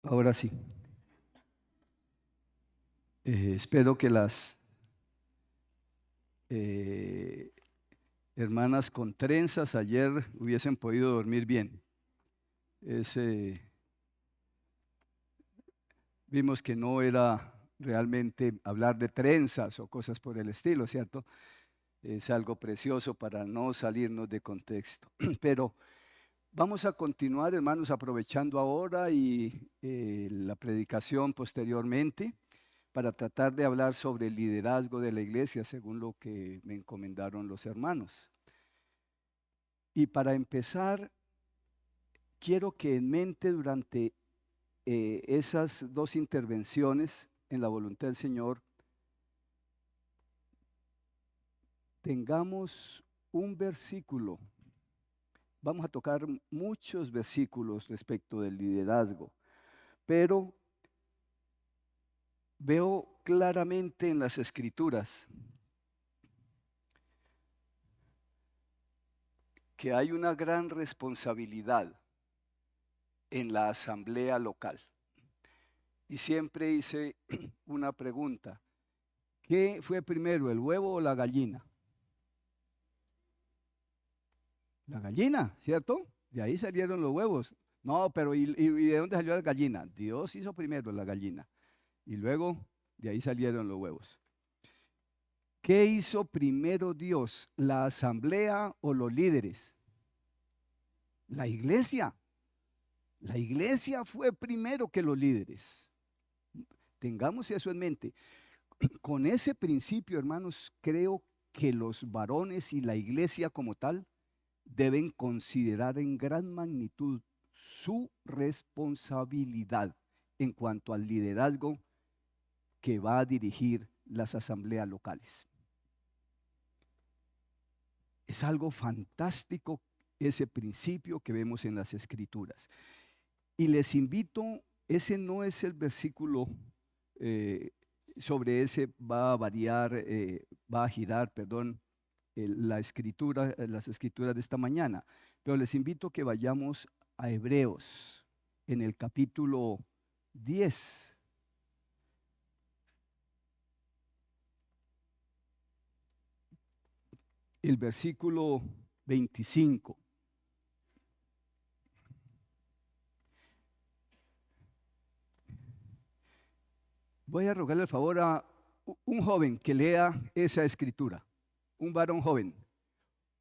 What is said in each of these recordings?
Ahora sí. Espero que las eh, hermanas con trenzas ayer hubiesen podido dormir bien. Ese, vimos que no era realmente hablar de trenzas o cosas por el estilo, ¿cierto? Es algo precioso para no salirnos de contexto. Pero vamos a continuar, hermanos, aprovechando ahora y la predicación posteriormente, para tratar de hablar sobre el liderazgo de la iglesia, según lo que me encomendaron los hermanos. Y para empezar, quiero que en mente durante esas dos intervenciones en la voluntad del Señor, tengamos un versículo. Vamos a tocar muchos versículos respecto del liderazgo, pero veo claramente en las Escrituras que hay una gran responsabilidad en la asamblea local. Y siempre hice una pregunta: ¿qué fue primero, el huevo o la gallina? La gallina, ¿cierto? De ahí salieron los huevos. No, pero ¿y de dónde salió la gallina? Dios hizo primero la gallina y luego de ahí salieron los huevos. ¿Qué hizo primero Dios, la asamblea o los líderes? La iglesia. La iglesia fue primero que los líderes. Tengamos eso en mente. Con ese principio, hermanos, creo que los varones y la iglesia como tal deben considerar en gran magnitud su responsabilidad en cuanto al liderazgo que va a dirigir las asambleas locales. Es algo fantástico ese principio que vemos en las Escrituras. Y les invito, ese no es el versículo, sobre ese va a variar, va a girar, perdón, la escritura, las escrituras de esta mañana. Pero les invito a que vayamos a Hebreos en el capítulo 10. El versículo 25. Voy a rogarle el favor a un joven que lea esa escritura. Un varón joven.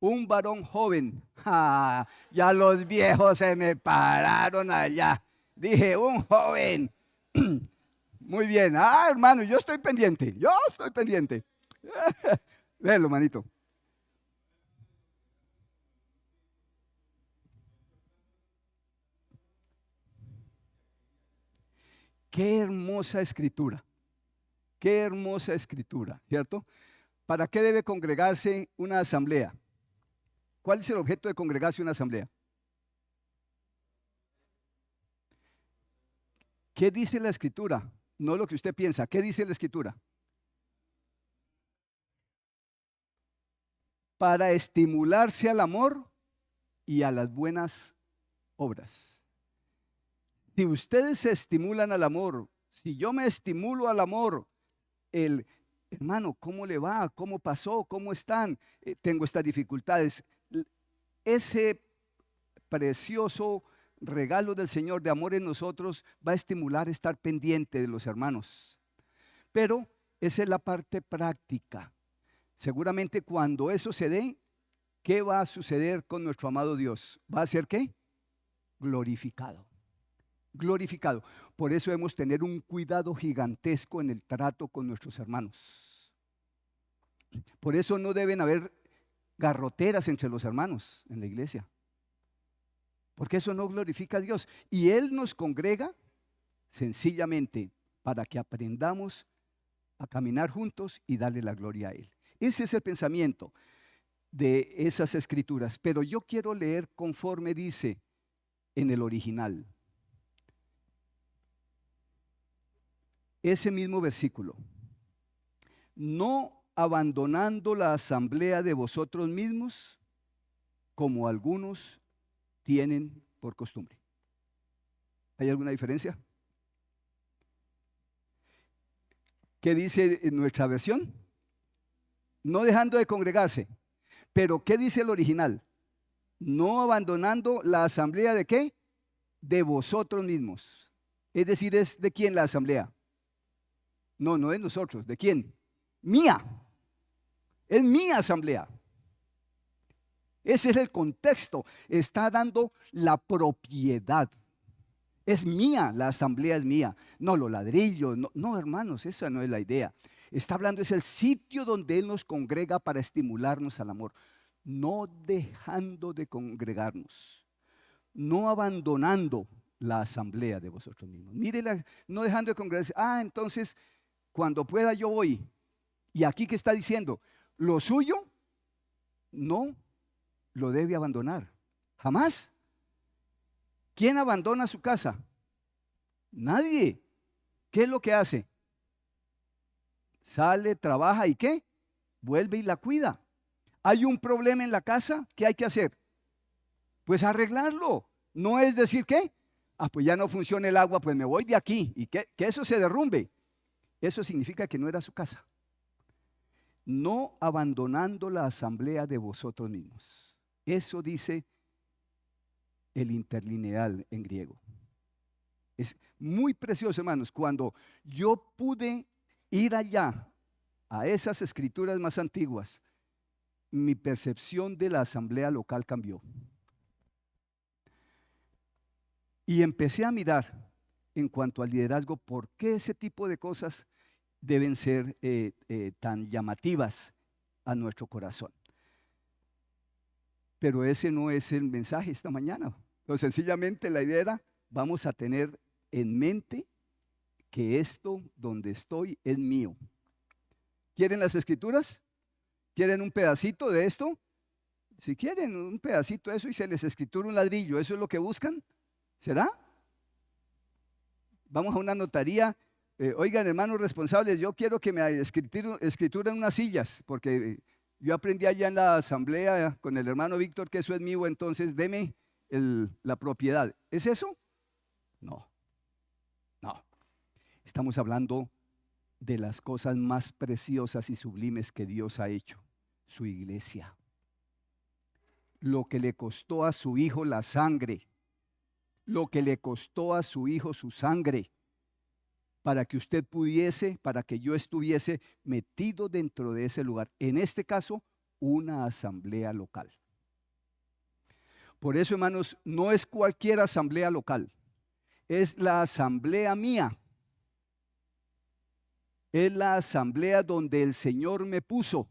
Un varón joven. ¡Ja! Ya los viejos se me pararon allá. Dije, un joven. Muy bien. Ah, hermano, yo estoy pendiente. Yo estoy pendiente. Léelo, manito. Qué hermosa escritura. Qué hermosa escritura, ¿cierto? ¿Para qué debe congregarse una asamblea? ¿Cuál es el objeto de congregarse una asamblea? ¿Qué dice la escritura? No lo que usted piensa. ¿Qué dice la escritura? Para estimularse al amor y a las buenas obras. Si ustedes se estimulan al amor, si yo me estimulo al amor, el hermano, ¿cómo le va? ¿Cómo pasó? ¿Cómo están? Tengo estas dificultades. Ese precioso regalo del Señor de amor en nosotros va a estimular estar pendiente de los hermanos. Pero esa es la parte práctica. Seguramente cuando eso se dé, ¿qué va a suceder con nuestro amado Dios? ¿Va a ser qué? Glorificado. Glorificado. Por eso debemos tener un cuidado gigantesco en el trato con nuestros hermanos. Por eso no deben haber garroteras entre los hermanos en la iglesia, porque eso no glorifica a Dios. Y Él nos congrega sencillamente para que aprendamos a caminar juntos y darle la gloria a Él. Ese es el pensamiento de esas escrituras. Pero yo quiero leer conforme dice en el original. Ese mismo versículo. No abandonando la asamblea de vosotros mismos, como algunos tienen por costumbre. ¿Hay alguna diferencia? ¿Qué dice en nuestra versión? No dejando de congregarse. Pero ¿qué dice el original? No abandonando la asamblea de qué? De vosotros mismos. Es decir, ¿es de quién la asamblea? No, no es nosotros. ¿De quién? Mía. Es mi asamblea. Ese es el contexto. Está dando la propiedad. Es mía, la asamblea es mía. No los ladrillos, no, no, hermanos, esa no es la idea. Está hablando, es el sitio donde Él nos congrega para estimularnos al amor. No dejando de congregarnos, no abandonando la asamblea de vosotros mismos. Mire, no dejando de congregarse. Entonces, cuando pueda yo voy. Y aquí que está diciendo, lo suyo no lo debe abandonar. Jamás. ¿Quién abandona su casa? Nadie. ¿Qué es lo que hace? Sale, trabaja y ¿qué? Vuelve y la cuida. ¿Hay un problema en la casa? ¿Qué hay que hacer? Pues arreglarlo. No es decir ¿qué? Pues ya no funciona el agua, pues me voy de aquí y que eso se derrumbe. Eso significa que no era su casa. No abandonando la asamblea de vosotros mismos. Eso dice el interlineal en griego. Es muy precioso, hermanos. Cuando yo pude ir allá a esas escrituras más antiguas, mi percepción de la asamblea local cambió. Y empecé a mirar en cuanto al liderazgo, por qué ese tipo de cosas deben ser tan llamativas a nuestro corazón. Pero ese no es el mensaje esta mañana. Pero sencillamente la idea era, vamos a tener en mente que esto donde estoy es mío. ¿Quieren las escrituras? ¿Quieren un pedacito de esto? Si quieren un pedacito de eso y se les escritura un ladrillo, ¿eso es lo que buscan? ¿Será? Vamos a una notaría. Oigan, hermanos responsables, yo quiero que me escrituren unas sillas, porque yo aprendí allá en la asamblea con el hermano Víctor que eso es mío, entonces deme la propiedad. ¿Es eso? No, no. Estamos hablando de las cosas más preciosas y sublimes que Dios ha hecho, su iglesia. Lo que le costó a su hijo la sangre, lo que le costó a su hijo su sangre, para que usted pudiese, para que yo estuviese metido dentro de ese lugar. En este caso, una asamblea local. Por eso, hermanos, no es cualquier asamblea local, es la asamblea mía. Es la asamblea donde el Señor me puso.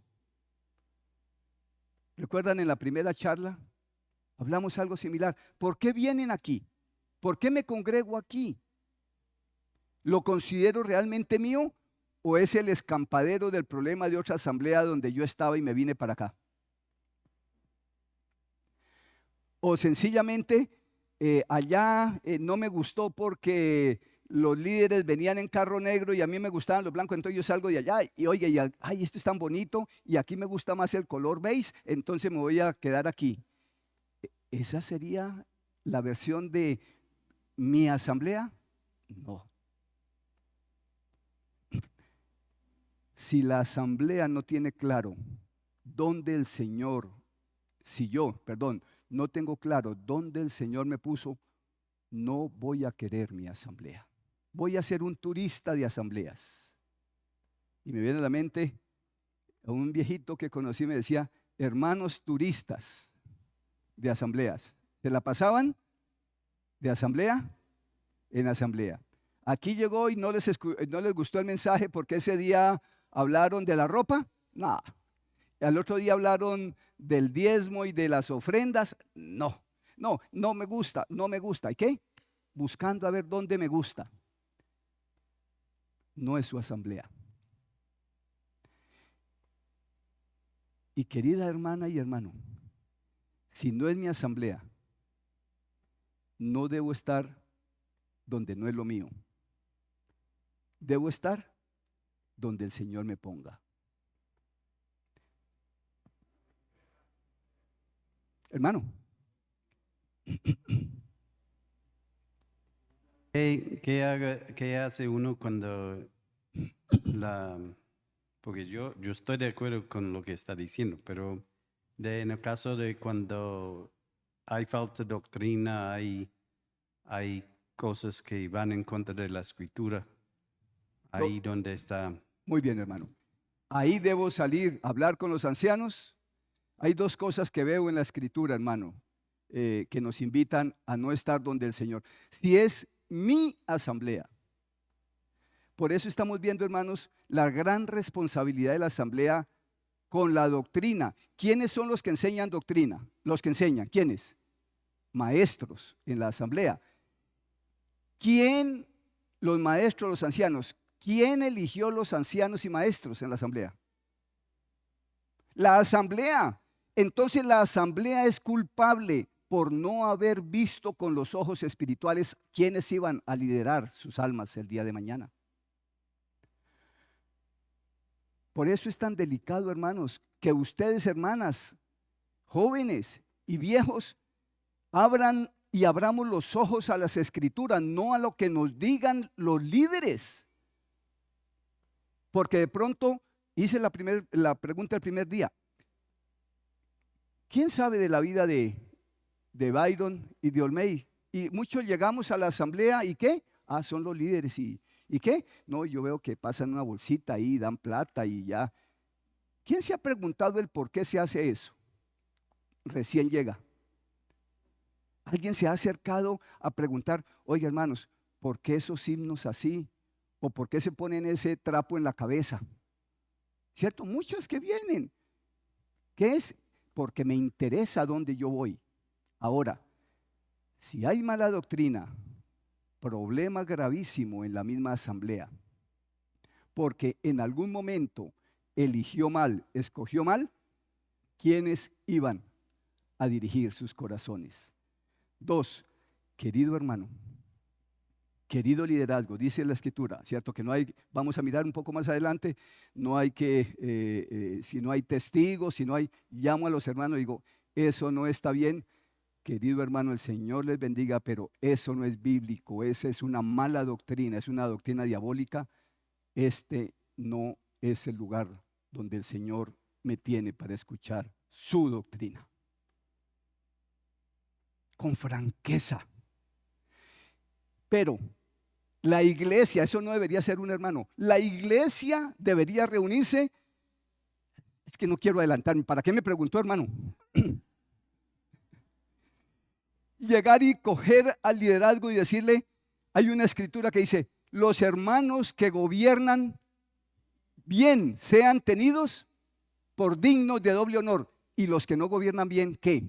¿Recuerdan en la primera charla? Hablamos algo similar. ¿Por qué vienen aquí? ¿Por qué me congrego aquí? ¿Lo considero realmente mío o es el escampadero del problema de otra asamblea donde yo estaba y me vine para acá? O sencillamente allá no me gustó porque los líderes venían en carro negro y a mí me gustaban los blancos, entonces yo salgo de allá y oye, ay, esto es tan bonito y aquí me gusta más el color beige, entonces me voy a quedar aquí. ¿Esa sería la versión de mi asamblea? No. Si la asamblea no tiene claro dónde el Señor, no tengo claro dónde el Señor me puso, no voy a querer mi asamblea. Voy a ser un turista de asambleas. Y me viene a la mente a un viejito que conocí, me decía, hermanos turistas de asambleas. ¿Se la pasaban de asamblea en asamblea? Aquí llegó y no les gustó el mensaje porque ese día hablaron de la ropa. No. Al otro día hablaron del diezmo y de las ofrendas. No, no me gusta, no me gusta. ¿Y qué? Buscando a ver dónde me gusta. No es su asamblea. Y querida hermana y hermano, si no es mi asamblea, no debo estar donde no es lo mío. Debo estar donde el Señor me ponga. Hermano. ¿Qué hace uno cuando la, porque yo estoy de acuerdo con lo que está diciendo, pero en el caso de cuando hay falta de doctrina, hay cosas que van en contra de la escritura, ahí donde está. Muy bien, hermano. Ahí debo salir a hablar con los ancianos. Hay dos cosas que veo en la escritura, hermano, que nos invitan a no estar donde el Señor. Si es mi asamblea. Por eso estamos viendo, hermanos, la gran responsabilidad de la asamblea con la doctrina. ¿Quiénes son los que enseñan doctrina? Los que enseñan, ¿quiénes? Maestros en la asamblea. ¿Quién, los maestros, los ancianos? ¿Quién eligió los ancianos y maestros en la asamblea? La asamblea. Entonces la asamblea es culpable por no haber visto con los ojos espirituales quiénes iban a liderar sus almas el día de mañana. Por eso es tan delicado, hermanos, que ustedes, hermanas, jóvenes y viejos, abran y abramos los ojos a las escrituras, no a lo que nos digan los líderes. Porque de pronto hice la pregunta el primer día. ¿Quién sabe de la vida de Byron y de Olmey? Y muchos llegamos a la asamblea y ¿qué? Son los líderes ¿y qué? No, yo veo que pasan una bolsita ahí, dan plata y ya. ¿Quién se ha preguntado el por qué se hace eso? Recién llega. ¿Alguien se ha acercado a preguntar, oye hermanos, ¿por qué esos himnos así? ¿O por qué se ponen ese trapo en la cabeza? ¿Cierto? Muchos que vienen. ¿Qué es? Porque me interesa dónde yo voy. Ahora, si hay mala doctrina, problema gravísimo en la misma asamblea, porque en algún momento eligió mal, escogió mal, ¿quiénes iban a dirigir sus corazones? 2, querido hermano, querido liderazgo, dice la escritura, ¿cierto? Que no hay, vamos a mirar un poco más adelante, no hay que, si no hay testigos, si no hay, llamo a los hermanos y digo, eso no está bien, querido hermano, el Señor les bendiga, pero eso no es bíblico, esa es una mala doctrina, es una doctrina diabólica, este no es el lugar donde el Señor me tiene para escuchar su doctrina. Con franqueza. Pero la iglesia, eso no debería ser un hermano, la iglesia debería reunirse. Es que no quiero adelantarme, ¿para qué me preguntó, hermano? Llegar y coger al liderazgo y decirle, hay una escritura que dice, los hermanos que gobiernan bien sean tenidos por dignos de doble honor, y los que no gobiernan bien, ¿qué?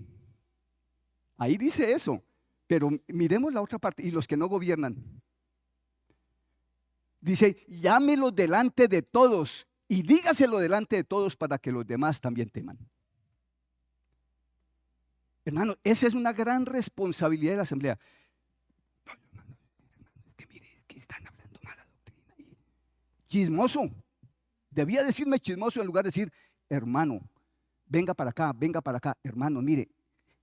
Ahí dice eso, pero miremos la otra parte, y los que no gobiernan. Dice, llámelos delante de todos y dígaselo delante de todos para que los demás también teman. Hermano, esa es una gran responsabilidad de la asamblea. No, hermano, es que mire, que están hablando mala doctrina. Chismoso. Debía decirme chismoso en lugar de decir, hermano, venga para acá, hermano, mire,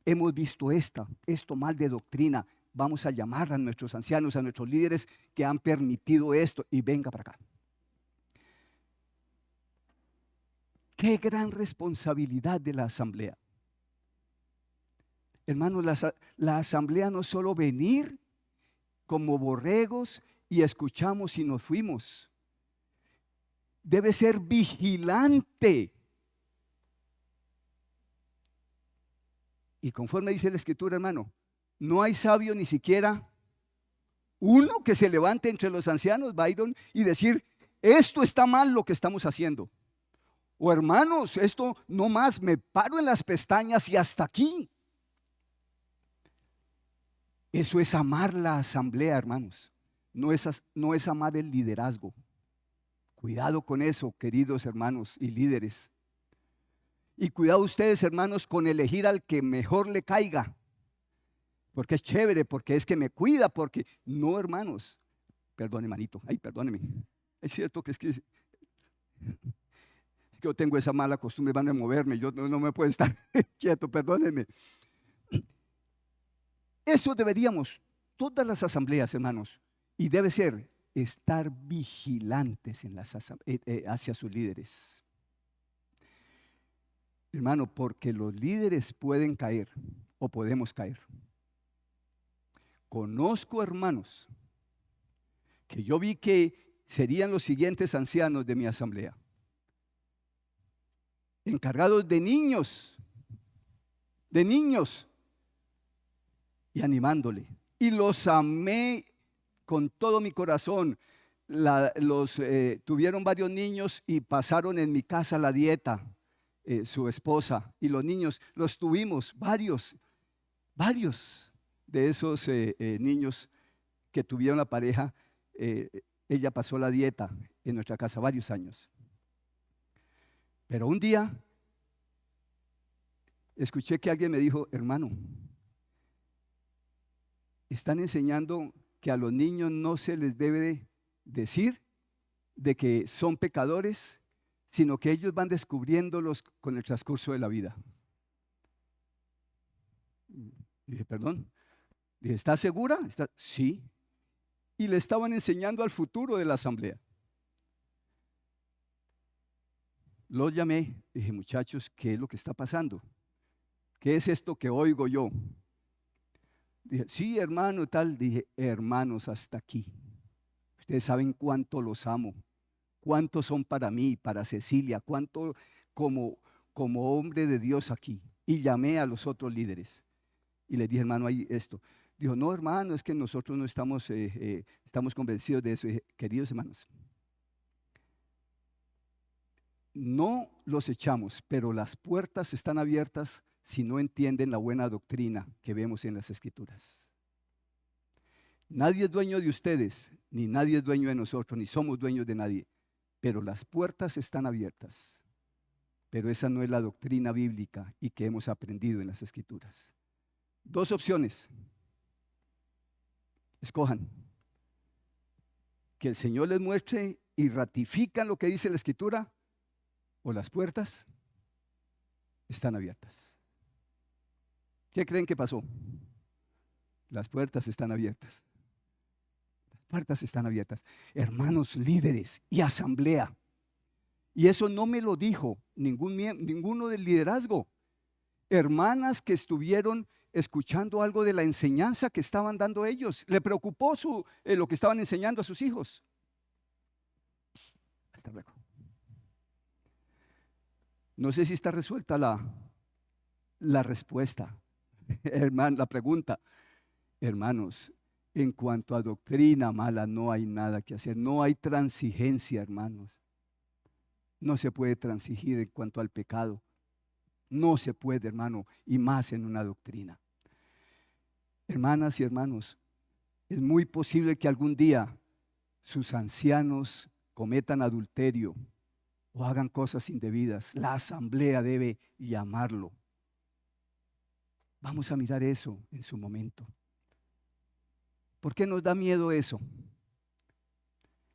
hemos visto esto mal de doctrina, vamos a llamar a nuestros ancianos, a nuestros líderes que han permitido esto y venga para acá. Qué gran responsabilidad de la asamblea. Hermanos, la asamblea no es solo venir como borregos y escuchamos y nos fuimos. Debe ser vigilante. Y conforme dice la escritura, hermano, no hay sabio ni siquiera uno que se levante entre los ancianos, Byron, y decir, esto está mal lo que estamos haciendo. O hermanos, esto no más, me paro en las pestañas y hasta aquí. Eso es amar la asamblea, hermanos. No es amar el liderazgo. Cuidado con eso, queridos hermanos y líderes. Y cuidado ustedes, hermanos, con elegir al que mejor le caiga. Porque es chévere, porque es que me cuida, porque no, hermanos. Perdón, hermanito. Ay, perdóneme. Es cierto que es que yo tengo esa mala costumbre, van a moverme. Yo no me puedo estar quieto, perdónenme. Eso deberíamos, todas las asambleas, hermanos, y debe ser estar vigilantes en hacia sus líderes. Hermano, porque los líderes pueden caer o podemos caer. Conozco hermanos que yo vi que serían los siguientes ancianos de mi asamblea, encargados de niños, y animándole. Y los amé con todo mi corazón. Tuvieron varios niños y pasaron en mi casa la dieta, su esposa y los niños. Los tuvimos, varios de esos niños que tuvieron la pareja. Ella pasó la dieta en nuestra casa varios años. Pero un día escuché que alguien me dijo: hermano, están enseñando que a los niños no se les debe decir de que son pecadores, sino que ellos van descubriéndolos con el transcurso de la vida. Dije, perdón. Dije, ¿estás segura? Sí. Y le estaban enseñando al futuro de la asamblea. Los llamé, dije, muchachos, ¿qué es lo que está pasando? ¿Qué es esto que oigo yo? Dije, sí, hermano, tal. Dije, hermanos, hasta aquí. Ustedes saben cuánto los amo, cuánto son para mí, para Cecilia, cuánto como hombre de Dios aquí. Y llamé a los otros líderes y les dije, hermano, hay esto. Dijo, no, hermano, es que nosotros no estamos convencidos de eso. Dije, queridos hermanos, no los echamos, pero las puertas están abiertas si no entienden la buena doctrina que vemos en las Escrituras. Nadie es dueño de ustedes, ni nadie es dueño de nosotros, ni somos dueños de nadie, pero las puertas están abiertas. Pero esa no es la doctrina bíblica y que hemos aprendido en las Escrituras. Dos opciones. Escojan. Que el Señor les muestre y ratifican lo que dice la Escritura, o las puertas están abiertas. ¿Qué creen que pasó? Las puertas están abiertas. Las puertas están abiertas. Hermanos líderes y asamblea. Y eso no me lo dijo ninguno del liderazgo. Hermanas que estuvieron escuchando algo de la enseñanza que estaban dando ellos. Le preocupó lo que estaban enseñando a sus hijos. Hasta luego. No sé si está resuelta la respuesta, la pregunta. Hermanos, en cuanto a doctrina mala no hay nada que hacer. No hay transigencia, hermanos. No se puede transigir en cuanto al pecado. No se puede, hermano, y más en una doctrina. Hermanas y hermanos, es muy posible que algún día sus ancianos cometan adulterio o hagan cosas indebidas. La asamblea debe llamarlo. Vamos a mirar eso en su momento. ¿Por qué nos da miedo eso?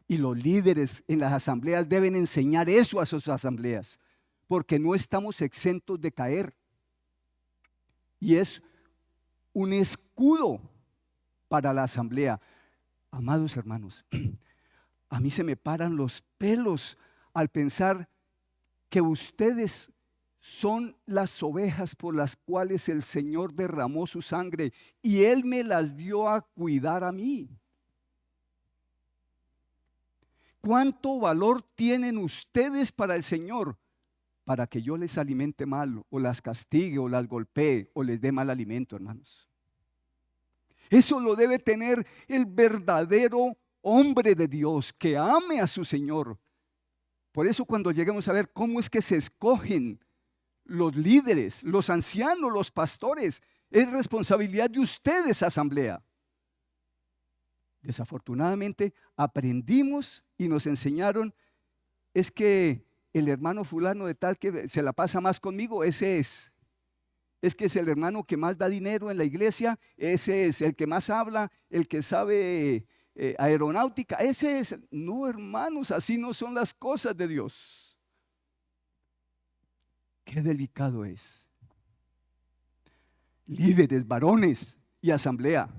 Y los líderes en las asambleas deben enseñar eso a sus asambleas, porque no estamos exentos de caer. Y es un escudo para la asamblea. Amados hermanos, a mí se me paran los pelos al pensar que ustedes son las ovejas por las cuales el Señor derramó su sangre y Él me las dio a cuidar a mí. ¿Cuánto valor tienen ustedes para el Señor para que yo les alimente mal o las castigue o las golpee o les dé mal alimento, hermanos? Eso lo debe tener el verdadero hombre de Dios que ame a su Señor. Por eso cuando lleguemos a ver cómo es que se escogen los líderes, los ancianos, los pastores, es responsabilidad de ustedes, asamblea. Desafortunadamente aprendimos y nos enseñaron, es que el hermano fulano de tal que se la pasa más conmigo, ese es. Es que es el hermano que más da dinero en la iglesia, ese es. El que más habla, el que sabe aeronáutica, ese es. No, hermanos, así no son las cosas de Dios. Qué delicado es. Líderes, varones y asamblea.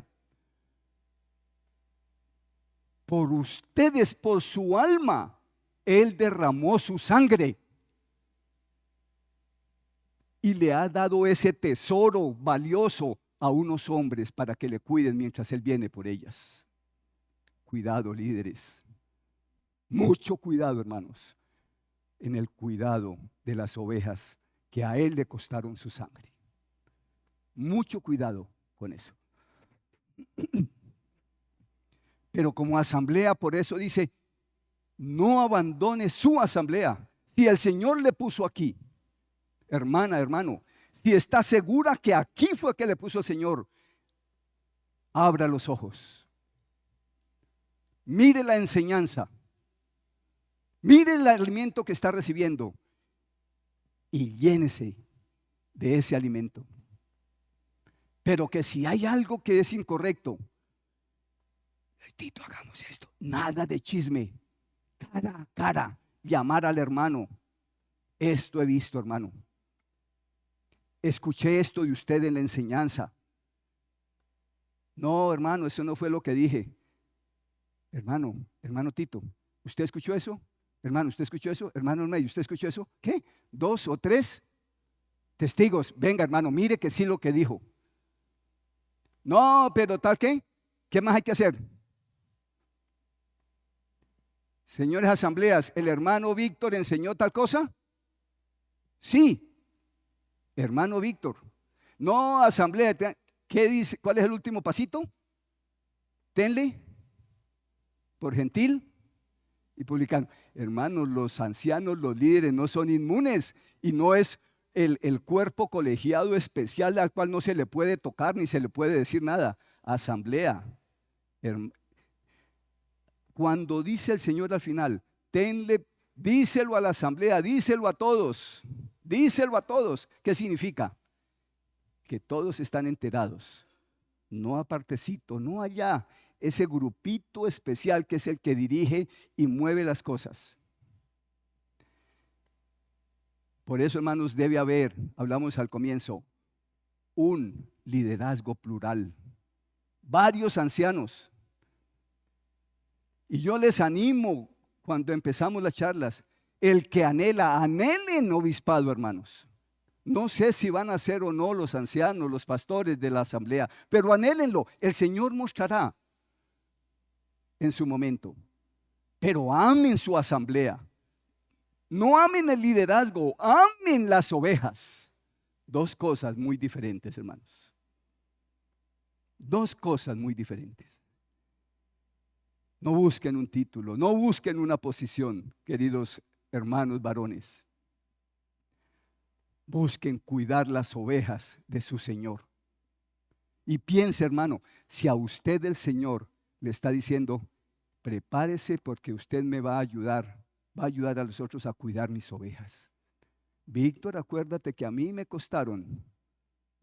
por ustedes, por su alma, Él derramó su sangre. Y le ha dado ese tesoro valioso a unos hombres para que le cuiden mientras Él viene por ellas. Cuidado, líderes. Mucho cuidado, hermanos, en el cuidado de las ovejas que a Él le costaron su sangre. Mucho cuidado con eso. Pero como asamblea, por eso dice, no abandone su asamblea. Si el Señor le puso aquí, hermana, hermano, si está segura que aquí fue que le puso el Señor, abra los ojos. Mire la enseñanza. Mire el alimento que está recibiendo y llénese de ese alimento. Pero que si hay algo que es incorrecto, Tito, hagamos esto. Nada de chisme. Cara a cara. Llamar al hermano. Esto he visto, hermano. Escuché esto de usted en la enseñanza. No, hermano, eso no fue lo que dije. Hermano Tito, ¿usted escuchó eso? Hermano, ¿usted escuchó eso? Hermano Medio, ¿usted escuchó eso? ¿Qué? 2 o 3 testigos. Venga, hermano, mire que sí lo que dijo. No, pero tal que, ¿qué más hay que hacer? Señores asambleas, ¿el hermano Víctor enseñó tal cosa? Sí, hermano Víctor. No, asamblea, ¿qué dice? ¿Cuál es el último pasito? Tenle por gentil y publicano. Hermanos, los ancianos, los líderes no son inmunes y no es el cuerpo colegiado especial al cual no se le puede tocar ni se le puede decir nada. Asamblea. Cuando dice el Señor al final, díselo a la asamblea, díselo a todos, ¿qué significa? Que todos están enterados, no apartecito, no allá, ese grupito especial que es el que dirige y mueve las cosas. Por eso, hermanos, debe haber, hablamos al comienzo, un liderazgo plural, varios ancianos. Y yo les animo cuando empezamos las charlas, el que anhelen obispado, hermanos. No sé si van a ser o no los ancianos, los pastores de la asamblea, pero anhélenlo. El Señor mostrará en su momento. Pero amen su asamblea. No amen el liderazgo, amen las ovejas. 2 cosas muy diferentes, hermanos. 2 cosas muy diferentes. No busquen un título, no busquen una posición, queridos hermanos varones. Busquen cuidar las ovejas de su Señor. Y piense, hermano, si a usted el Señor le está diciendo, prepárese porque usted me va a ayudar a los otros a cuidar mis ovejas. Víctor, acuérdate que a mí me costaron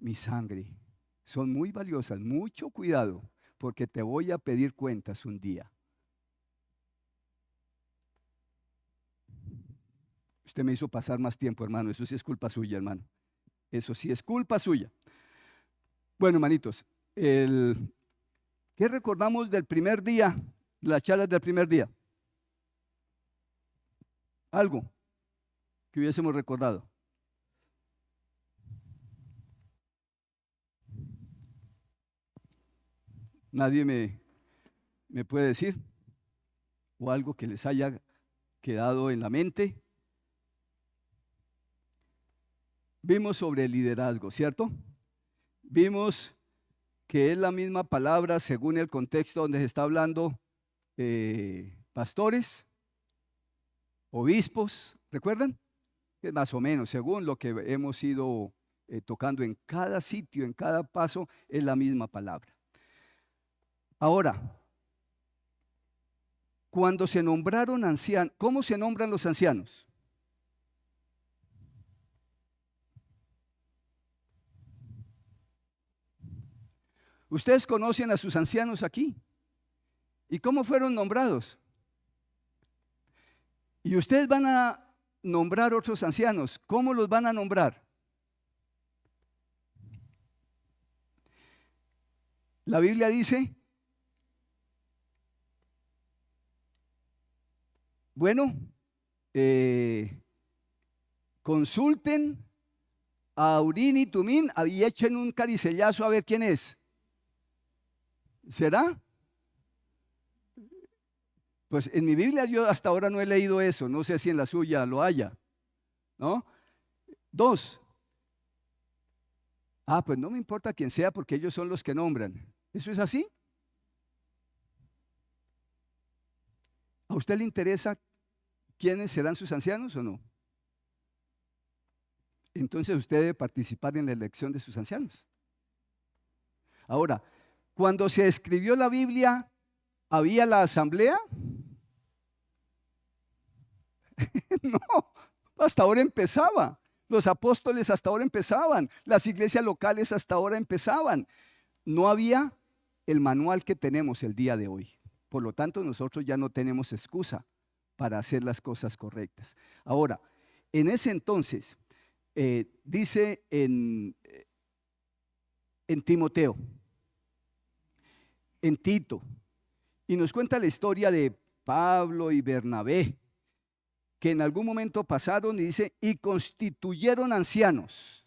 mi sangre. Son muy valiosas, mucho cuidado, porque te voy a pedir cuentas un día. Usted me hizo pasar más tiempo, hermano. Eso sí es culpa suya, hermano. Eso sí es culpa suya. Bueno, hermanitos, ¿qué recordamos del primer día, las charlas del primer día? Algo que hubiésemos recordado. Nadie me puede decir, o algo que les haya quedado en la mente. Vimos sobre el liderazgo, ¿cierto? Vimos que es la misma palabra según el contexto donde se está hablando, pastores, obispos, ¿recuerdan? Es más o menos, según lo que hemos ido tocando en cada sitio, en cada paso, es la misma palabra. Ahora, cuando se nombraron ancianos, ¿cómo se nombran los ancianos? Ustedes conocen a sus ancianos aquí. ¿Y cómo fueron nombrados? Y ustedes van a nombrar otros ancianos. ¿Cómo los van a nombrar? La Biblia dice Bueno, consulten a Urín y Tumín y echen un caricellazo a ver quién es. ¿Será? Pues en mi Biblia yo hasta ahora no he leído eso, no sé si en la suya lo haya, ¿no? 2. Pues no me importa quién sea porque ellos son los que nombran. ¿Eso es así? ¿A usted le interesa quiénes serán sus ancianos o no? Entonces usted debe participar en la elección de sus ancianos. Ahora, cuando se escribió la Biblia, ¿había la asamblea? No, hasta ahora empezaba. Los apóstoles hasta ahora empezaban. Las iglesias locales hasta ahora empezaban. No había el manual que tenemos el día de hoy. Por lo tanto, nosotros ya no tenemos excusa para hacer las cosas correctas. Ahora, en ese entonces, dice en Timoteo, en Tito, y nos cuenta la historia de Pablo y Bernabé, que en algún momento pasaron y dice, y constituyeron ancianos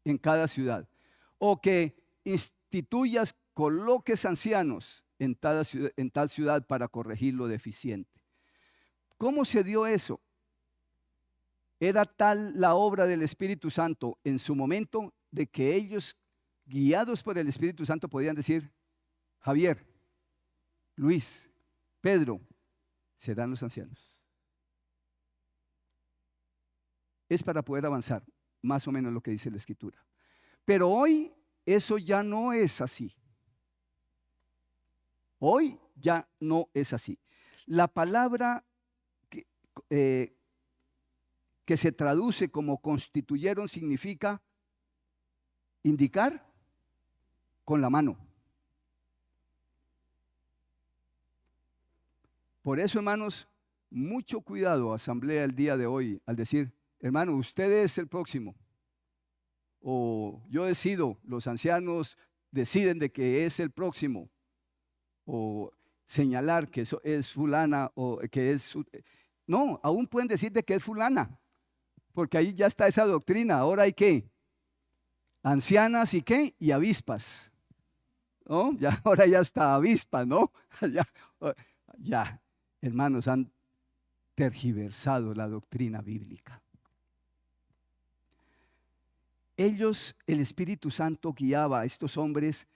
en cada ciudad, o que instituyas, coloques ancianos en tal ciudad para corregir lo deficiente. ¿Cómo se dio eso? Era tal la obra del Espíritu Santo en su momento de que ellos, guiados por el Espíritu Santo, podían decir, Javier, Luis, Pedro, serán los ancianos. Es para poder avanzar, más o menos lo que dice la Escritura. Pero hoy eso ya no es así. Hoy ya no es así. La palabra que se traduce como constituyeron significa indicar con la mano. Por eso, hermanos, mucho cuidado, asamblea, el día de hoy, al decir, hermano, usted es el próximo. O yo decido, los ancianos deciden de que es el próximo. O señalar que eso es fulana o que es... No, aún pueden decir de que es fulana, porque ahí ya está esa doctrina. Ahora hay que ancianas y qué, y avispas, ¿no? Ya, ahora ya está avispas, ¿no? Ya, hermanos, han tergiversado la doctrina bíblica. Ellos, el Espíritu Santo guiaba a estos hombres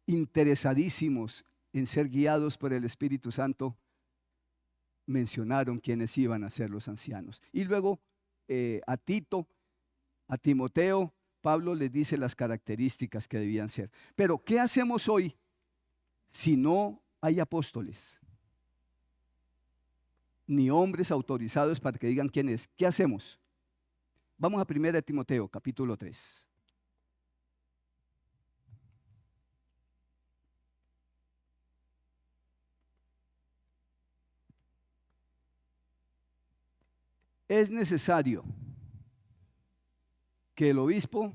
interesadísimos en ser guiados por el Espíritu Santo. Mencionaron quiénes iban a ser los ancianos. Y luego a Tito, a Timoteo, Pablo les dice las características que debían ser. Pero ¿qué hacemos hoy si no hay apóstoles? Ni hombres autorizados para que digan quién es. ¿Qué hacemos? Vamos a 1 Timoteo, capítulo 3. Es necesario que el obispo,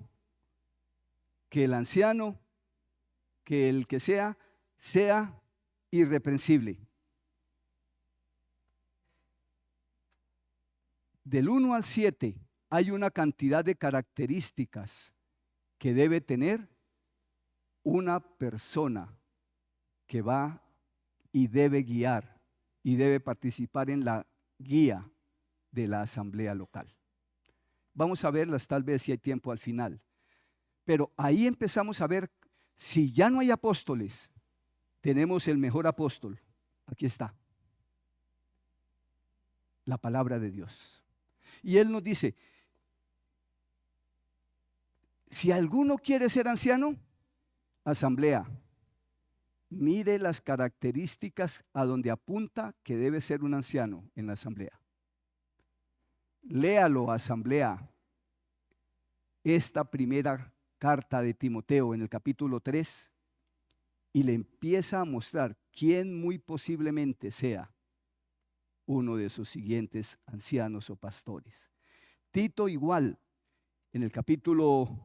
que el anciano, que el que sea irreprensible. Del 1 al 7 hay una cantidad de características que debe tener una persona que va y debe guiar y debe participar en la guía de la asamblea local. Vamos a verlas tal vez si hay tiempo al final. Pero ahí empezamos a ver, si ya no hay apóstoles, tenemos el mejor apóstol. Aquí está. La palabra de Dios. Y Él nos dice, si alguno quiere ser anciano, asamblea, mire las características a donde apunta que debe ser un anciano en la asamblea. Léalo, asamblea, esta primera carta de Timoteo en el capítulo 3 y le empieza a mostrar quién muy posiblemente sea uno de sus siguientes ancianos o pastores. Tito igual, en el capítulo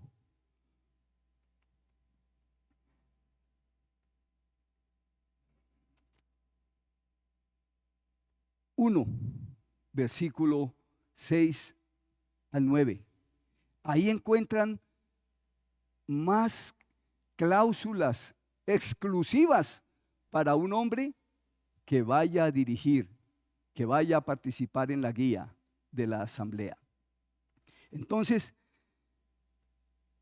1, versículo 6 al 9. Ahí encuentran más cláusulas exclusivas para un hombre que vaya a dirigir, que vaya a participar en la guía de la asamblea. Entonces,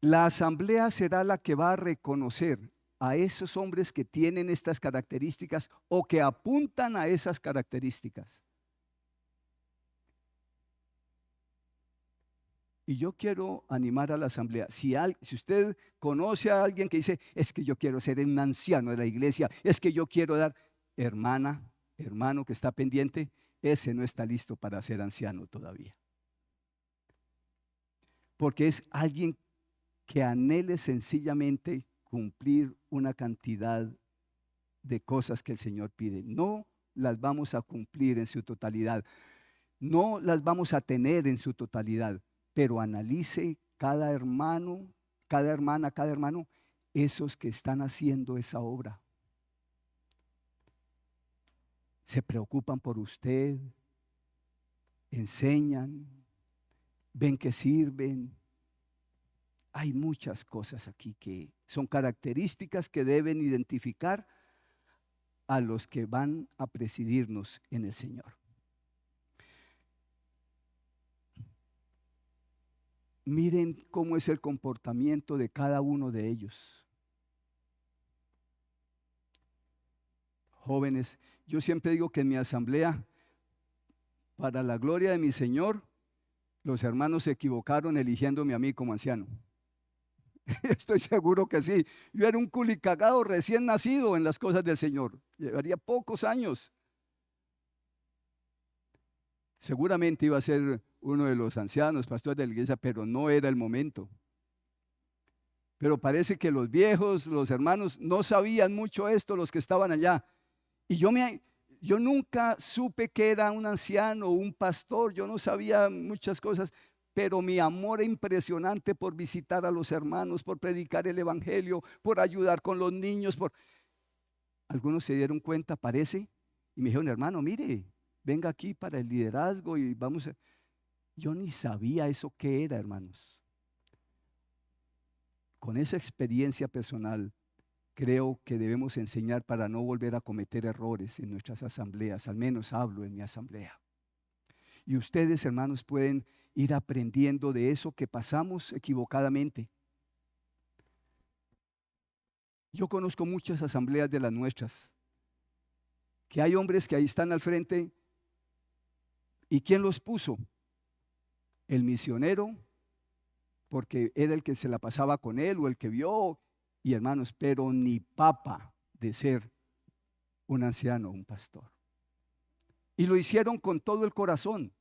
la asamblea será la que va a reconocer a esos hombres que tienen estas características o que apuntan a esas características. Y yo quiero animar a la asamblea. Si usted conoce a alguien que dice, es que yo quiero ser un anciano de la iglesia, es que yo quiero dar, hermana, hermano que está pendiente, ese no está listo para ser anciano todavía. Porque es alguien que anhele sencillamente cumplir una cantidad de cosas que el Señor pide. No las vamos a cumplir en su totalidad, no las vamos a tener en su totalidad, pero analice cada hermano, cada hermana, cada hermano, esos que están haciendo esa obra. Se preocupan por usted, enseñan, ven que sirven. Hay muchas cosas aquí que son características que deben identificar a los que van a presidirnos en el Señor. Miren cómo es el comportamiento de cada uno de ellos. Jóvenes, yo siempre digo que en mi asamblea, para la gloria de mi Señor, los hermanos se equivocaron eligiéndome a mí como anciano. Estoy seguro que sí. Yo era un culicagado recién nacido en las cosas del Señor. Llevaría pocos años. Seguramente iba a ser uno de los ancianos, pastores de la iglesia, pero no era el momento. Pero parece que los viejos, los hermanos, no sabían mucho esto, los que estaban allá. Y yo nunca supe que era un anciano o un pastor, yo no sabía muchas cosas, pero mi amor era impresionante por visitar a los hermanos, por predicar el evangelio, por ayudar con los niños. Algunos se dieron cuenta, parece, y me dijeron, hermano, mire, venga aquí para el liderazgo y vamos a... Yo ni sabía eso qué era, hermanos. Con esa experiencia personal, creo que debemos enseñar para no volver a cometer errores en nuestras asambleas, al menos hablo en mi asamblea. Y ustedes, hermanos, pueden ir aprendiendo de eso que pasamos equivocadamente. Yo conozco muchas asambleas de las nuestras, que hay hombres que ahí están al frente. ¿Y quién los puso? El misionero, porque era el que se la pasaba con él o el que vio. Y hermanos, pero ni papa de ser un anciano, un pastor. Y lo hicieron con todo el corazón,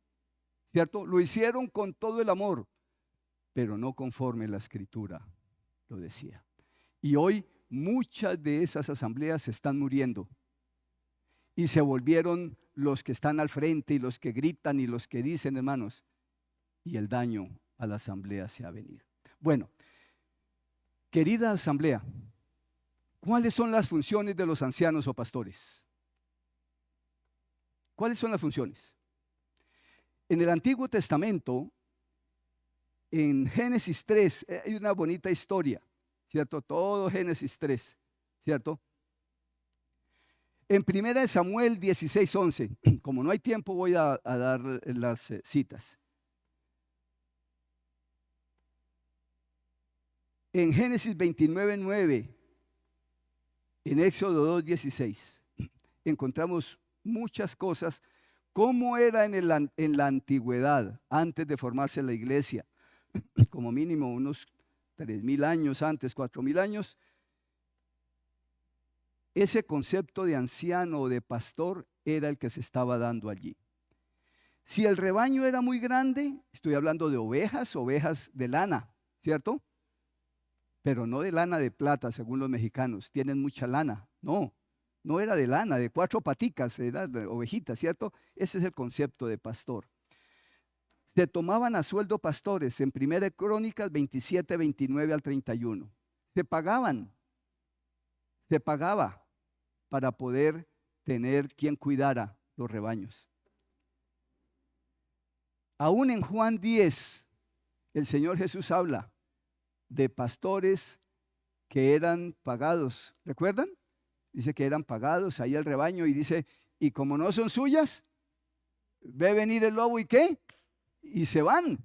¿cierto? Lo hicieron con todo el amor, pero no conforme la Escritura lo decía. Y hoy muchas de esas asambleas se están muriendo y se volvieron los que están al frente y los que gritan y los que dicen, hermanos, y el daño a la asamblea se ha venido. Bueno, querida asamblea, ¿cuáles son las funciones de los ancianos o pastores? ¿Cuáles son las funciones? En el Antiguo Testamento, en Génesis 3, hay una bonita historia, ¿cierto? Todo Génesis 3, ¿cierto? En 1 Samuel 16:11, como no hay tiempo, voy a dar las citas. En Génesis 29:9, en Éxodo 2:16, encontramos muchas cosas, cómo era en la antigüedad, antes de formarse la iglesia, como mínimo unos 3,000 años antes, 4,000 años. Ese concepto de anciano o de pastor era el que se estaba dando allí. Si el rebaño era muy grande, estoy hablando de ovejas de lana, ¿cierto? Pero no de lana de plata, según los mexicanos, tienen mucha lana. No era de lana, de 4 paticas, era de ovejitas, ¿cierto? Ese es el concepto de pastor. Se tomaban a sueldo pastores en 1 Crónicas 27, 29 al 31. Se pagaba para poder tener quien cuidara los rebaños. Aún en Juan 10, el Señor Jesús habla de pastores que eran pagados. ¿Recuerdan? Dice que eran pagados ahí el rebaño y dice, y como no son suyas, ve venir el lobo y ¿qué? Y se van,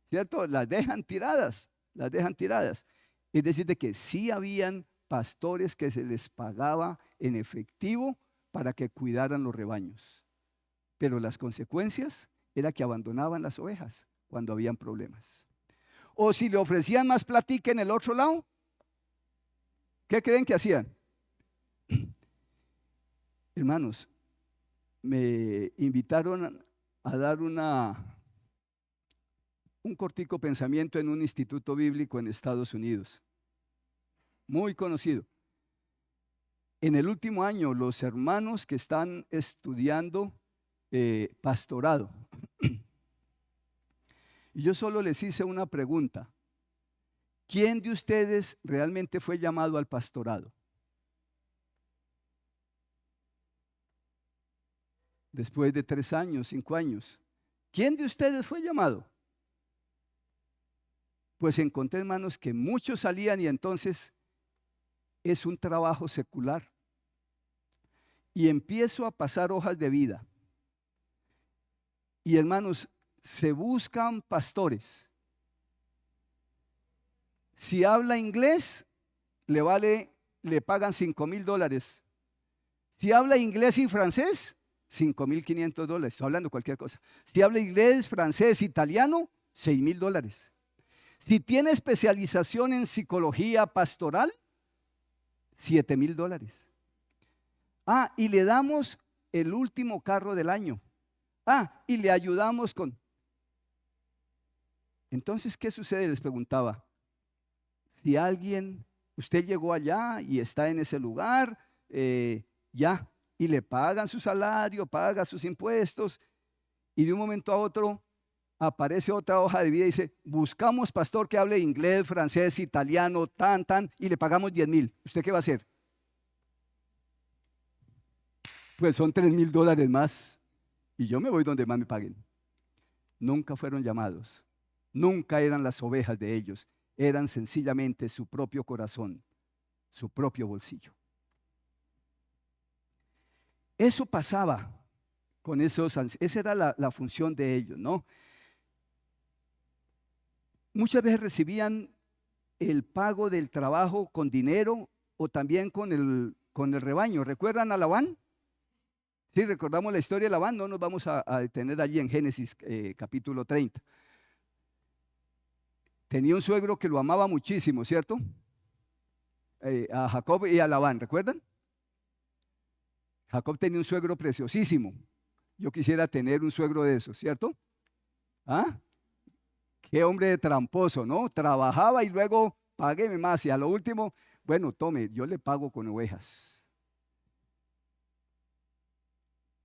¿cierto? Las dejan tiradas, las dejan tiradas. Es decir, de que sí habían pastores que se les pagaba en efectivo para que cuidaran los rebaños. Pero las consecuencias era que abandonaban las ovejas cuando habían problemas. O si le ofrecían más platica en el otro lado, ¿qué creen que hacían? Hermanos, me invitaron a dar un cortico pensamiento en un instituto bíblico en Estados Unidos, muy conocido. En el último año, los hermanos que están estudiando pastorado, y yo solo les hice una pregunta: ¿quién de ustedes realmente fue llamado al pastorado? Después de 3 años, 5 años, ¿quién de ustedes fue llamado? Pues encontré, hermanos, que muchos salían y entonces es un trabajo secular. Y empiezo a pasar hojas de vida. Y hermanos, se buscan pastores. Si habla inglés, le pagan $5,000. Si habla inglés y francés, $5,500. Estoy hablando cualquier cosa. Si habla inglés, francés, italiano, $6,000. Si tiene especialización en psicología pastoral, $7,000. Y le damos el último carro del año. Y le ayudamos con... Entonces, ¿qué sucede? Les preguntaba. Si usted llegó allá y está en ese lugar, y le pagan su salario, paga sus impuestos, y de un momento a otro aparece otra hoja de vida y dice, buscamos pastor que hable inglés, francés, italiano, y le pagamos 10,000. ¿Usted qué va a hacer? Pues son $3,000 más, y yo me voy donde más me paguen. Nunca fueron llamados, nunca eran las ovejas de ellos, eran sencillamente su propio corazón, su propio bolsillo. Eso pasaba con esos ancianos, esa era la función de ellos, ¿no? Muchas veces recibían el pago del trabajo con dinero o también con el rebaño. ¿Recuerdan a Labán? Sí, recordamos la historia de Labán, no nos vamos a detener allí en Génesis capítulo 30. Tenía un suegro que lo amaba muchísimo, ¿cierto? A Jacob y a Labán, ¿recuerdan? Jacob tenía un suegro preciosísimo. Yo quisiera tener un suegro de esos, ¿cierto? Qué hombre tramposo, ¿no? Trabajaba y luego págueme más. Y a lo último, bueno, tome, yo le pago con ovejas.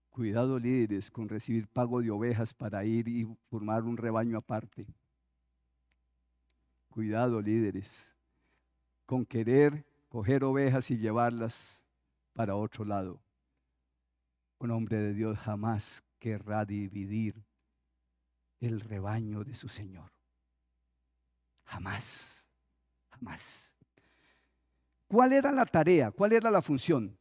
Cuidado, líderes, con recibir pago de ovejas para ir y formar un rebaño aparte. Cuidado, líderes, con querer coger ovejas y llevarlas para otro lado. Un hombre de Dios jamás querrá dividir el rebaño de su Señor. Jamás, jamás. ¿Cuál era la tarea? ¿Cuál era la función?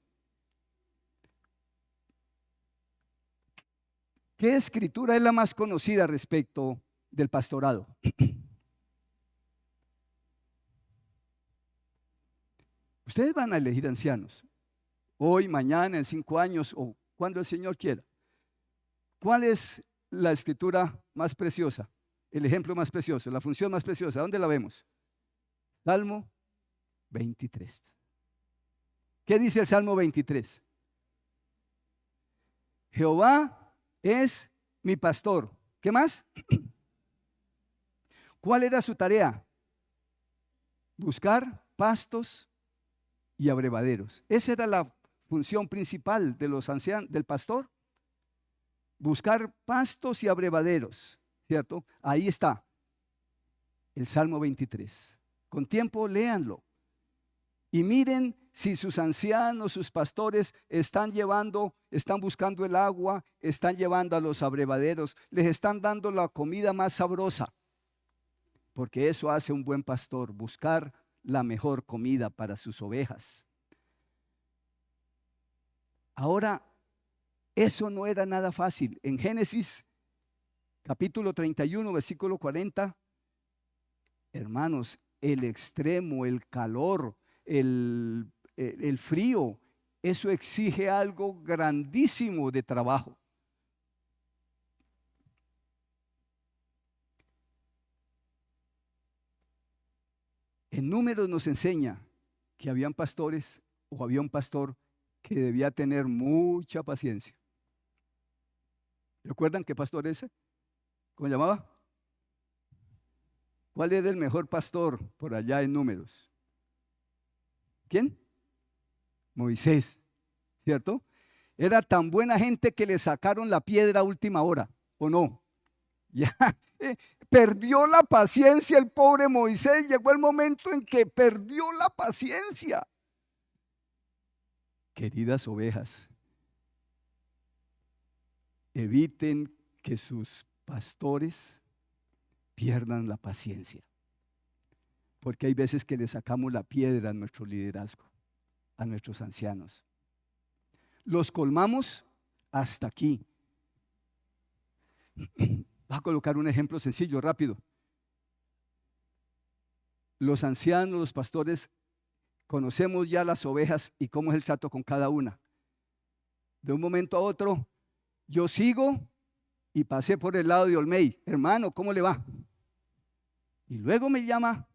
¿Qué escritura es la más conocida respecto del pastorado? Ustedes van a elegir ancianos, hoy, mañana, en 5 años o cuando el Señor quiera. ¿Cuál es la escritura más preciosa? El ejemplo más precioso, la función más preciosa. ¿Dónde la vemos? Salmo 23. ¿Qué dice el Salmo 23? Jehová es mi pastor. ¿Qué más? ¿Cuál era su tarea? Buscar pastos y abrevaderos. Esa era la función principal de los ancianos, del pastor. Buscar pastos y abrevaderos, ¿cierto? Ahí está el Salmo 23. Con tiempo, léanlo. Y miren si sus ancianos, sus pastores están buscando el agua, están llevando a los abrevaderos, les están dando la comida más sabrosa, porque eso hace un buen pastor, buscar la mejor comida para sus ovejas. Ahora, eso no era nada fácil. En Génesis capítulo 31, versículo 40, hermanos, el extremo, el calor, el frío, eso exige algo grandísimo de trabajo. En Números nos enseña que habían pastores o había un pastor que debía tener mucha paciencia. ¿Recuerdan qué pastor es ese? ¿Cómo se llamaba? ¿Cuál era el mejor pastor por allá en Números? ¿Quién? Moisés, ¿cierto? Era tan buena gente que le sacaron la piedra a última hora, ¿o no? Ya perdió la paciencia el pobre Moisés. Llegó el momento en que perdió la paciencia. Queridas ovejas, eviten que sus pastores pierdan la paciencia, porque hay veces que le sacamos la piedra a nuestro liderazgo, a nuestros ancianos. Los colmamos hasta aquí. Voy a colocar un ejemplo sencillo, rápido. Los ancianos, los pastores, conocemos ya las ovejas y cómo es el trato con cada una. De un momento a otro, yo sigo y pasé por el lado de Olmey. Hermano, ¿cómo le va? Y luego me llama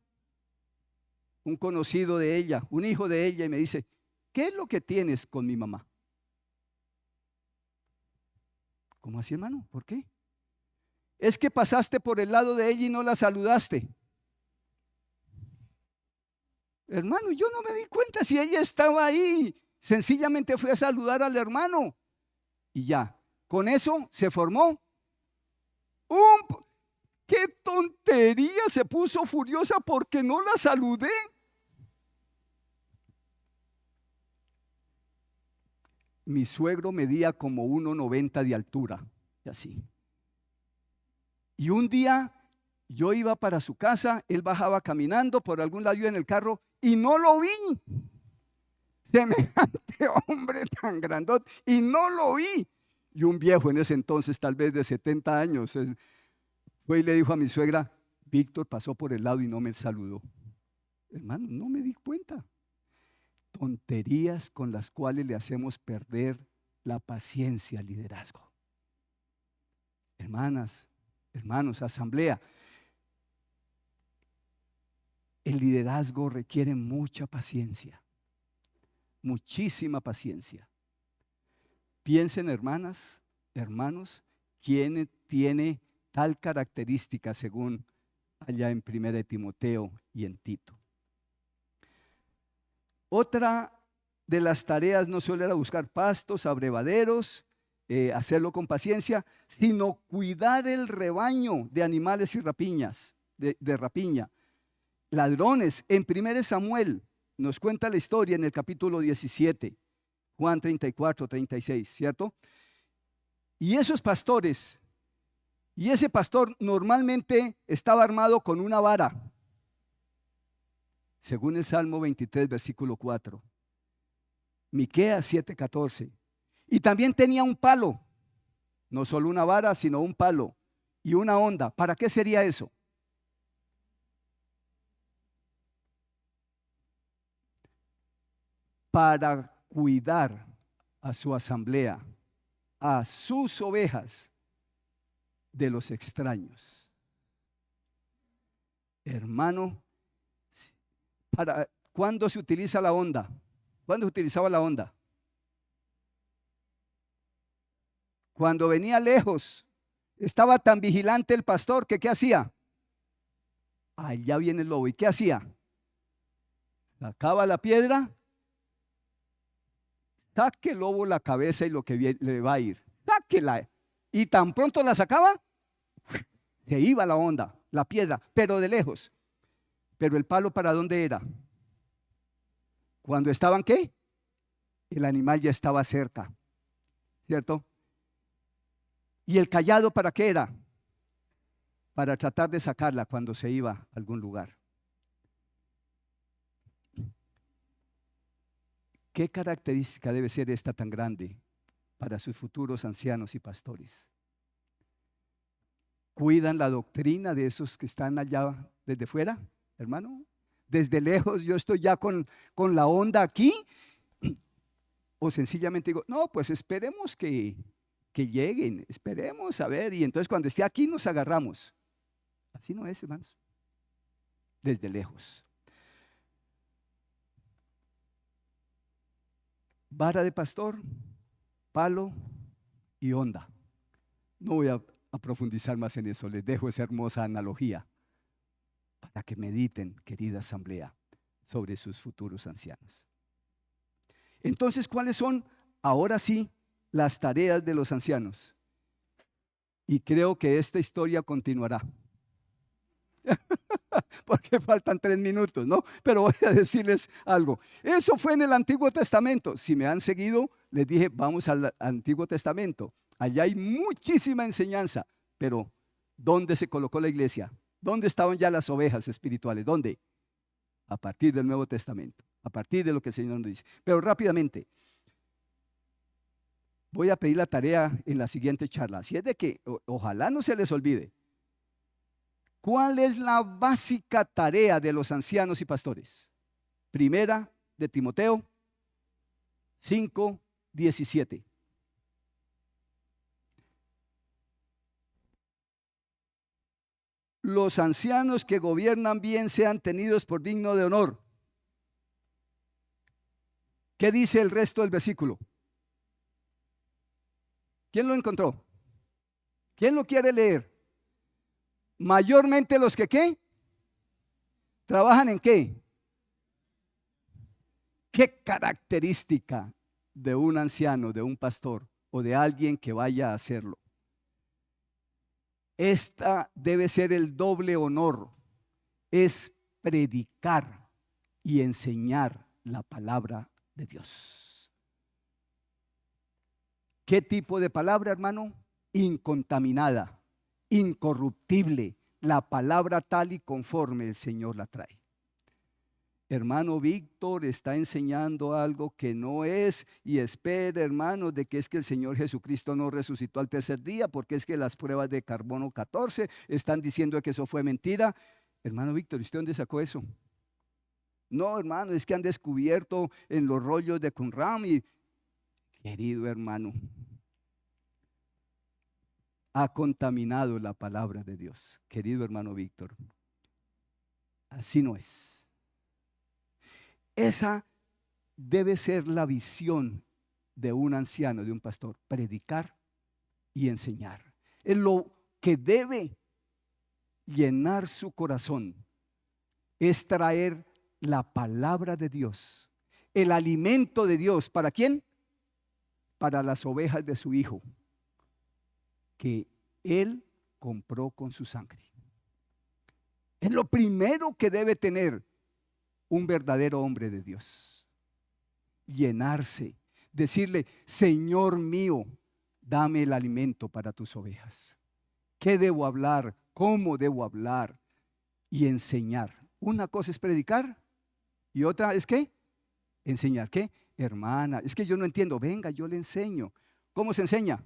un conocido de ella, un hijo de ella, y me dice, ¿qué es lo que tienes con mi mamá? ¿Cómo así, hermano? ¿Por qué? Es que pasaste por el lado de ella y no la saludaste. Hermano, yo no me di cuenta si ella estaba ahí. Sencillamente fui a saludar al hermano. Y ya, con eso se formó ¡qué tontería! Se puso furiosa porque no la saludé. Mi suegro medía como 1,90 de altura, y así. Y un día yo iba para su casa, él bajaba caminando por algún lado en el carro y no lo vi. Semejante hombre tan grandote, y no lo vi. Y un viejo en ese entonces, tal vez de 70 años, fue y le dijo a mi suegra, Víctor pasó por el lado y no me saludó. Hermano, no me di cuenta. Tonterías con las cuales le hacemos perder la paciencia al liderazgo. Hermanas, hermanos, asamblea, el liderazgo requiere mucha paciencia, muchísima paciencia. Piensen, hermanas, hermanos, quién tiene tal característica según allá en 1 Timoteo y en Tito. Otra de las tareas no solo era buscar pastos, abrevaderos, hacerlo con paciencia, sino cuidar el rebaño de animales y rapiñas, de rapiña. Ladrones, en 1 Samuel nos cuenta la historia en el capítulo 17, Juan 34, 36, ¿cierto? Y esos pastores, y ese pastor normalmente estaba armado con una vara, según el Salmo 23, versículo 4. Miqueas 7, 14. Y también tenía un palo, no solo una vara, sino un palo y una honda. ¿Para qué sería eso? Para cuidar a su asamblea, a sus ovejas de los extraños. Hermano, ¿cuándo se utiliza la honda? ¿Cuándo se utilizaba la honda? Cuando venía lejos, estaba tan vigilante el pastor que ¿qué hacía? Allá viene el lobo. ¿Y qué hacía? Sacaba la piedra, saque el lobo la cabeza y lo que le va a ir. Sáquela. Y tan pronto la sacaba, se iba la honda, la piedra, pero de lejos. Pero el palo, ¿para dónde era? Cuando estaban, ¿qué? El animal ya estaba cerca, ¿cierto? ¿Y el cayado para qué era? Para tratar de sacarla cuando se iba a algún lugar. ¿Qué característica debe ser esta tan grande para sus futuros ancianos y pastores? ¿Cuidan la doctrina de esos que están allá desde fuera, hermano? Desde lejos yo estoy ya con la onda aquí, o sencillamente digo, no, pues esperemos que lleguen, esperemos a ver, y entonces cuando esté aquí nos agarramos. Así no es, hermanos, desde lejos. Vara de pastor, palo y onda. No voy a profundizar más en eso, les dejo esa hermosa analogía para que mediten, querida asamblea, sobre sus futuros ancianos. Entonces, ¿cuáles son ahora sí las tareas de los ancianos? Y creo que esta historia continuará. Porque faltan 3 minutos, ¿no? Pero voy a decirles algo. Eso fue en el Antiguo Testamento. Si me han seguido, les dije, vamos al Antiguo Testamento. Allá hay muchísima enseñanza, pero ¿dónde se colocó la iglesia? ¿Dónde estaban ya las ovejas espirituales? ¿Dónde? A partir del Nuevo Testamento, a partir de lo que el Señor nos dice. Pero rápidamente, voy a pedir la tarea en la siguiente charla. Así es de que ojalá no se les olvide. ¿Cuál es la básica tarea de los ancianos y pastores? Primera de Timoteo 5:17. Los ancianos que gobiernan bien sean tenidos por digno de honor. ¿Qué dice el resto del versículo? ¿Quién lo encontró? ¿Quién lo quiere leer? Mayormente los que ¿qué? ¿Trabajan en qué? ¿Qué característica de un anciano, de un pastor o de alguien que vaya a hacerlo? Esta debe ser el doble honor, es predicar y enseñar la palabra de Dios. ¿Qué tipo de palabra, hermano? Incontaminada, incorruptible, la palabra tal y conforme el Señor la trae. Hermano Víctor está enseñando algo que no es, y espera, hermano, de que es que el Señor Jesucristo no resucitó al tercer día, porque es que las pruebas de carbono 14 están diciendo que eso fue mentira. Hermano Víctor, ¿usted dónde sacó eso? No, hermano, es que han descubierto en los rollos de Qumran. Y querido hermano, ha contaminado la palabra de Dios. Querido hermano Víctor, así no es. Esa debe ser la visión de un anciano, de un pastor: predicar y enseñar. Es lo que debe llenar su corazón, es traer la palabra de Dios, el alimento de Dios. ¿Para quién? Para las ovejas de su Hijo, que Él compró con su sangre. Es lo primero que debe tener un verdadero hombre de Dios. Llenarse, decirle: Señor mío, dame el alimento para tus ovejas. ¿Qué debo hablar? ¿Cómo debo hablar? Y enseñar. Una cosa es predicar y otra es ¿qué? Enseñar. ¿Qué? Hermana, es que yo no entiendo. Venga, yo le enseño. ¿Cómo se enseña?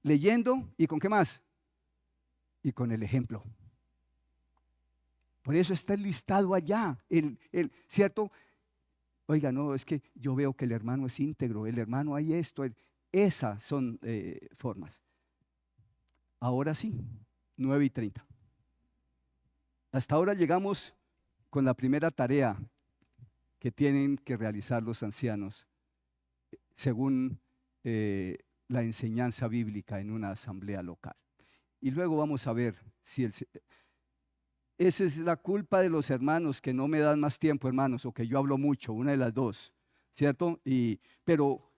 Leyendo. ¿Y con qué más? Y con el ejemplo. Por eso está listado allá, ¿cierto? Oiga, no, es que yo veo que el hermano es íntegro, el hermano hay esto, esas son formas. Ahora sí, 9:30. Hasta ahora llegamos con la primera tarea que tienen que realizar los ancianos, según la enseñanza bíblica en una asamblea local. Y luego vamos a ver si esa es la culpa de los hermanos que no me dan más tiempo, hermanos, o que yo hablo mucho, una de las dos, ¿cierto? Pero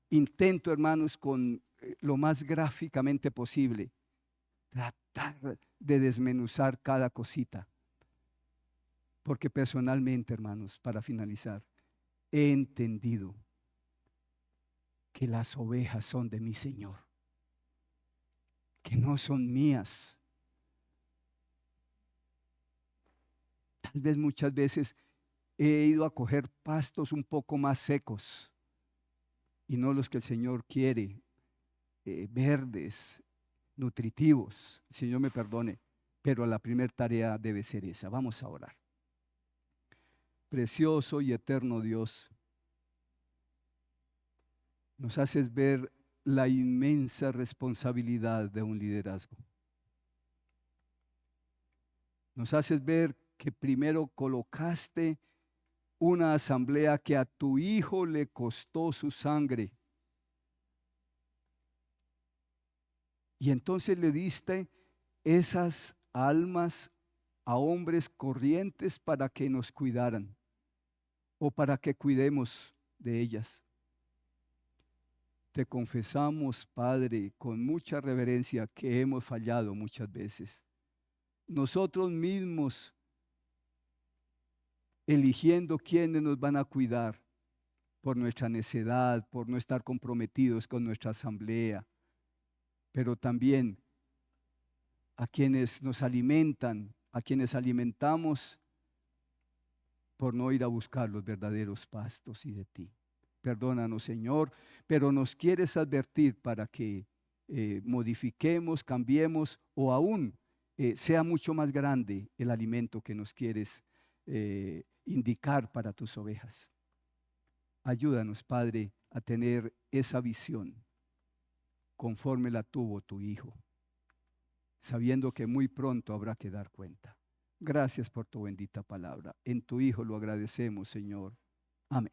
intento, hermanos, con lo más gráficamente posible, tratar de desmenuzar cada cosita. Porque personalmente, hermanos, para finalizar, he entendido que las ovejas son de mi Señor, que no son mías. Tal vez muchas veces he ido a coger pastos un poco más secos y no los que el Señor quiere, verdes, nutritivos. El Señor me perdone, pero la primera tarea debe ser esa. Vamos a orar. Precioso y eterno Dios, nos haces ver la inmensa responsabilidad de un liderazgo. Nos haces ver que primero colocaste una asamblea que a tu Hijo le costó su sangre. Y entonces le diste esas almas a hombres corrientes para que nos cuidaran o para que cuidemos de ellas. Te confesamos, Padre, con mucha reverencia que hemos fallado muchas veces. Nosotros mismos eligiendo quiénes nos van a cuidar por nuestra necedad, por no estar comprometidos con nuestra asamblea, pero también a quienes nos alimentan, a quienes alimentamos por no ir a buscar los verdaderos pastos y de ti. Perdónanos, Señor, pero nos quieres advertir para que modifiquemos, cambiemos o aún sea mucho más grande el alimento que nos quieres indicar para tus ovejas. Ayúdanos, Padre, a tener esa visión conforme la tuvo tu Hijo, sabiendo que muy pronto habrá que dar cuenta. Gracias por tu bendita palabra. En tu Hijo lo agradecemos, Señor. Amén.